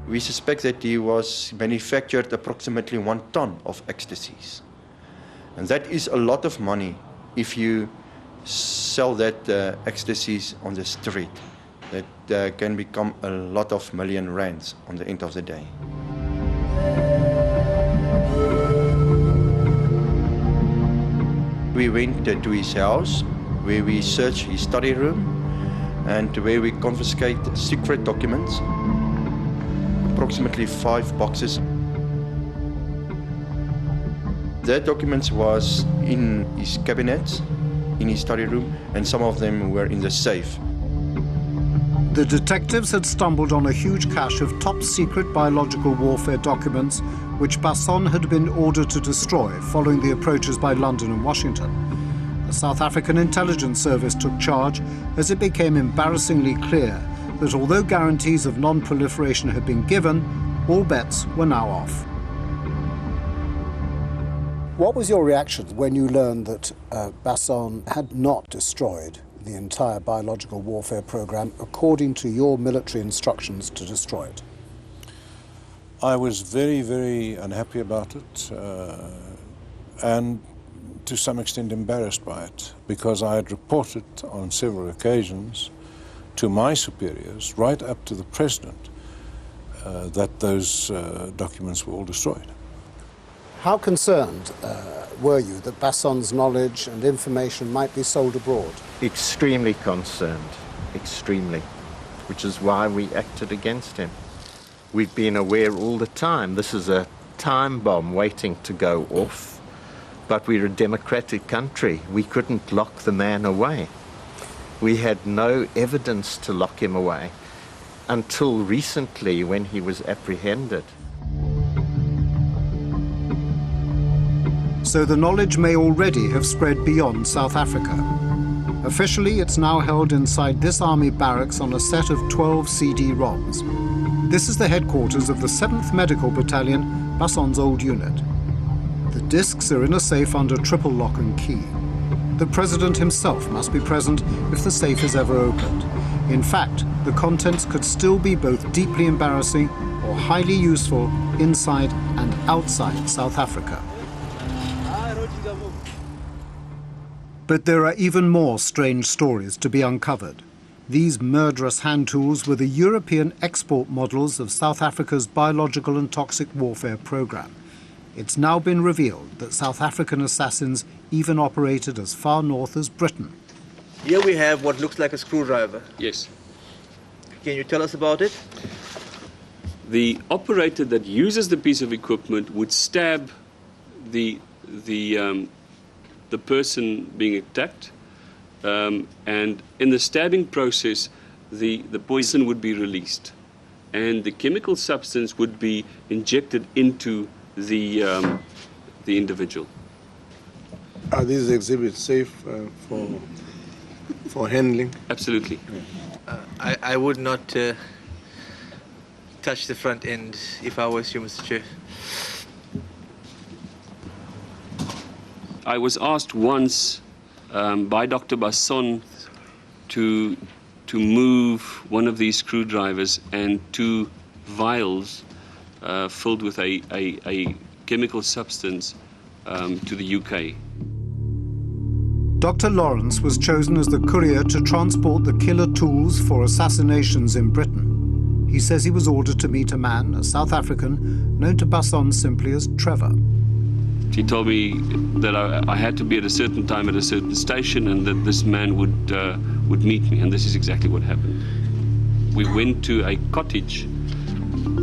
We suspect that he was manufactured approximately 1 ton of ecstasies. And that is a lot of money if you sell that ecstasies on the street. That can become a lot of million rands on the end of the day. We went to his house, where we searched his study room, and where we confiscate secret documents, approximately 5 boxes. The documents was in his cabinets, in his study room, and some of them were in the safe. The detectives had stumbled on a huge cache of top-secret biological warfare documents which Basson had been ordered to destroy following the approaches by London and Washington. The South African intelligence service took charge as it became embarrassingly clear that although guarantees of non-proliferation had been given, all bets were now off. What was your reaction when you learned that Basson had not destroyed the entire biological warfare program according to your military instructions to destroy it? I was very, very unhappy about it and to some extent embarrassed by it, because I had reported on several occasions to my superiors, right up to the president, that those documents were all destroyed. How concerned were you that Basson's knowledge and information might be sold abroad? Extremely concerned, extremely, which is why we acted against him. We've been aware all the time this is a time bomb waiting to go off, but we're a democratic country. We couldn't lock the man away. We had no evidence to lock him away until recently when he was apprehended. So the knowledge may already have spread beyond South Africa. Officially, it's now held inside this army barracks on a set of 12 CD-ROMs. This is the headquarters of the 7th Medical Battalion, Basson's old unit. The discs are in a safe under triple lock and key. The president himself must be present if the safe is ever opened. In fact, the contents could still be both deeply embarrassing or highly useful inside and outside South Africa. But there are even more strange stories to be uncovered. These murderous hand tools were the European export models of South Africa's biological and toxic warfare program. It's now been revealed that South African assassins even operated as far north as Britain. Here we have what looks like a screwdriver. Yes. Can you tell us about it? The operator that uses the piece of equipment would stab the person being attacked, and in the stabbing process, the poison would be released, and the chemical substance would be injected into the individual. Are these exhibits safe for handling? Absolutely. I would not touch the front end if I was you, Mr. Chair. I was asked once by Dr. Basson to move one of these screwdrivers and 2 vials filled with a chemical substance to the UK. Dr. Lawrence was chosen as the courier to transport the killer tools for assassinations in Britain. He says he was ordered to meet a man, a South African, known to Basson simply as Trevor. He told me that I had to be at a certain time at a certain station and that this man would meet me, and this is exactly what happened. We went to a cottage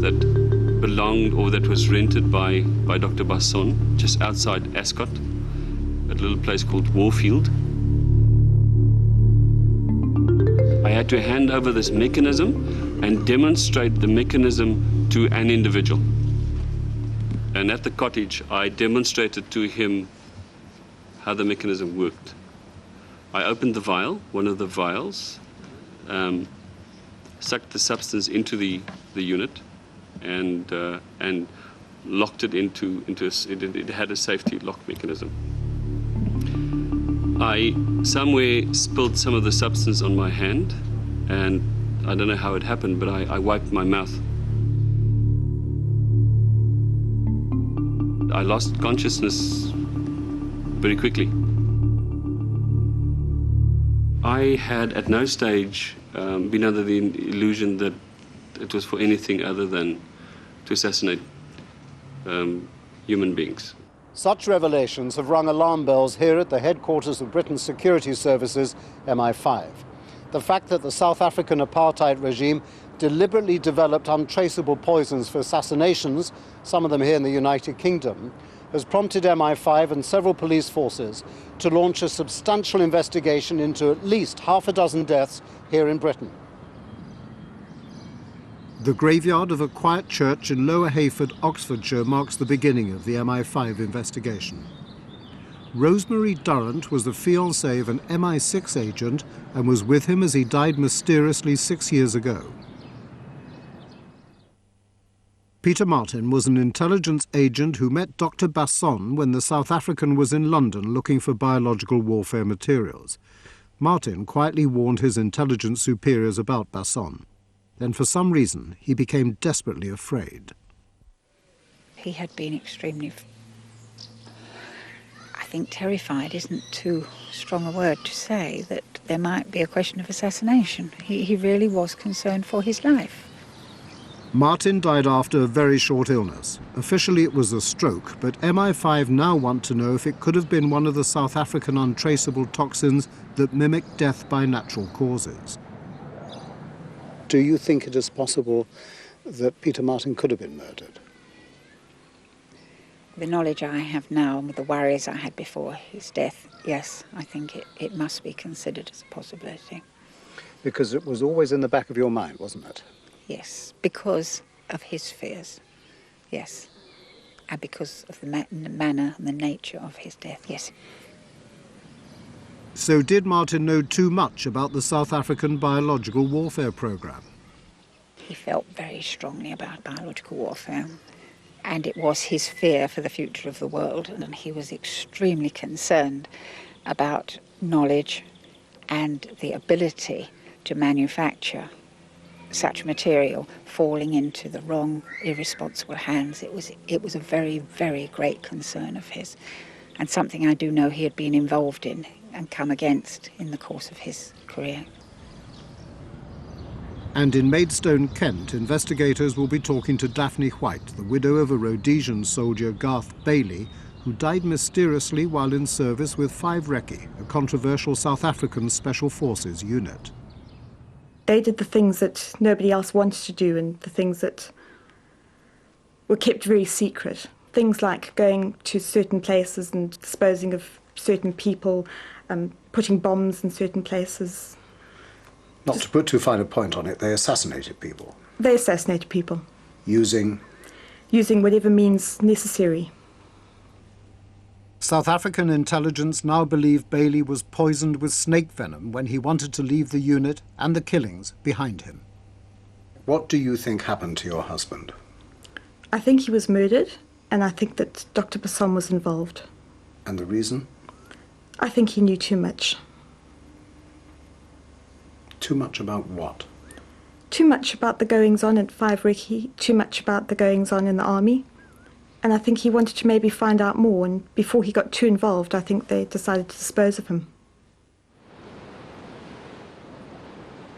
that belonged or that was rented by Dr. Basson just outside Ascot, a little place called Warfield. I had to hand over this mechanism and demonstrate the mechanism to an individual. And at the cottage, I demonstrated to him how the mechanism worked. I opened the vial, one of the vials, sucked the substance into the unit, and locked it into it had a safety lock mechanism. I somewhere spilled some of the substance on my hand, and I don't know how it happened, but I wiped my mouth. I lost consciousness very quickly. I had at no stage been under the illusion that it was for anything other than to assassinate human beings. Such revelations have rung alarm bells here at the headquarters of Britain's security services, MI5. The fact that the South African apartheid regime deliberately developed untraceable poisons for assassinations, some of them here in the United Kingdom, has prompted MI5 and several police forces to launch a substantial investigation into at least half a dozen deaths here in Britain. The graveyard of a quiet church in Lower Hayford, Oxfordshire, marks the beginning of the MI5 investigation. Rosemary Durrant was the fiancée of an MI6 agent and was with him as he died mysteriously 6 years ago. Peter Martin was an intelligence agent who met Dr. Basson when the South African was in London looking for biological warfare materials. Martin quietly warned his intelligence superiors about Basson. Then, for some reason, he became desperately afraid. He had been extremely, I think terrified isn't too strong a word to say, that there might be a question of assassination. He really was concerned for his life. Martin died after a very short illness. Officially it was a stroke, but MI5 now want to know if it could have been one of the South African untraceable toxins that mimic death by natural causes. Do you think it is possible that Peter Martin could have been murdered? The knowledge I have now and with the worries I had before his death, yes, I think it must be considered as a possibility. Because it was always in the back of your mind, wasn't it? Yes, because of his fears, yes. And because of the manner and the nature of his death, yes. So did Martin know too much about the South African biological warfare program? He felt very strongly about biological warfare, and it was his fear for the future of the world, and he was extremely concerned about knowledge and the ability to manufacture such material falling into the wrong, irresponsible hands. It was a very, very great concern of his, and something I do know he had been involved in and come against in the course of his career. And in Maidstone, Kent, investigators will be talking to Daphne White, the widow of a Rhodesian soldier, Garth Bailey, who died mysteriously while in service with 5 Recce, a controversial South African Special Forces unit. They did the things that nobody else wanted to do and the things that were kept very secret. Things like going to certain places and disposing of certain people, putting bombs in certain places. Not to put too fine a point on it, they assassinated people. They assassinated people. Using whatever means necessary. South African intelligence now believe Bailey was poisoned with snake venom when he wanted to leave the unit and the killings behind him. What do you think happened to your husband? I think he was murdered, and I think that Dr. Basson was involved. And the reason? I think he knew too much. Too much about what? Too much about the goings-on at 5 Recce, too much about the goings-on in the army. And I think he wanted to maybe find out more, and before he got too involved, I think they decided to dispose of him.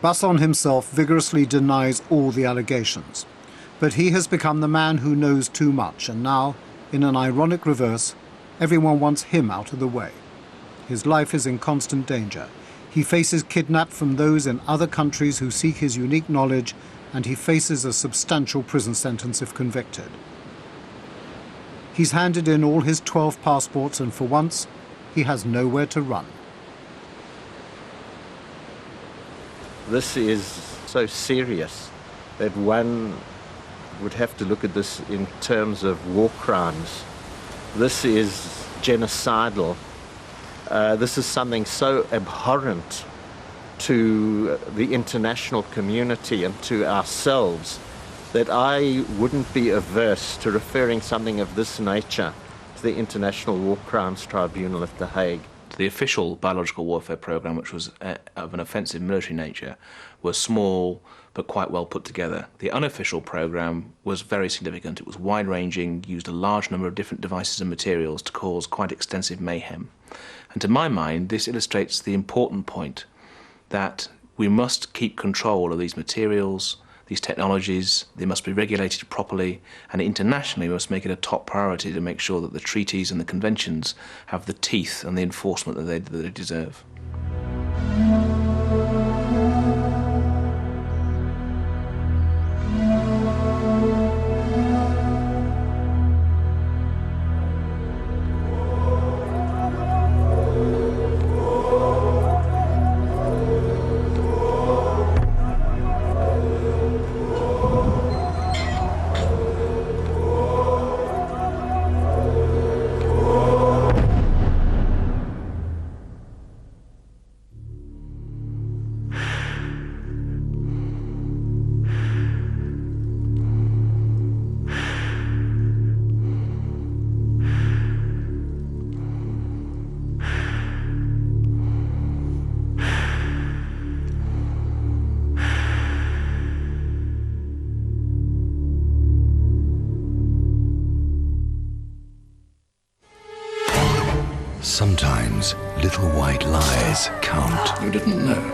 Basson himself vigorously denies all the allegations. But he has become the man who knows too much, and now, in an ironic reverse, everyone wants him out of the way. His life is in constant danger. He faces kidnap from those in other countries who seek his unique knowledge, and he faces a substantial prison sentence if convicted. He's handed in all his 12 passports, and for once, he has nowhere to run. This is so serious that one would have to look at this in terms of war crimes. This is genocidal. This is something so abhorrent to the international community and to ourselves that I wouldn't be averse to referring something of this nature to the International War Crimes Tribunal at The Hague. The official biological warfare program, which was of an offensive military nature, was small, but quite well put together. The unofficial programme was very significant. It was wide-ranging, used a large number of different devices and materials to cause quite extensive mayhem. And to my mind, this illustrates the important point that we must keep control of these materials, these technologies. They must be regulated properly, and internationally we must make it a top priority to make sure that the treaties and the conventions have the teeth and the enforcement that they deserve. Sometimes little white lies count. You didn't know.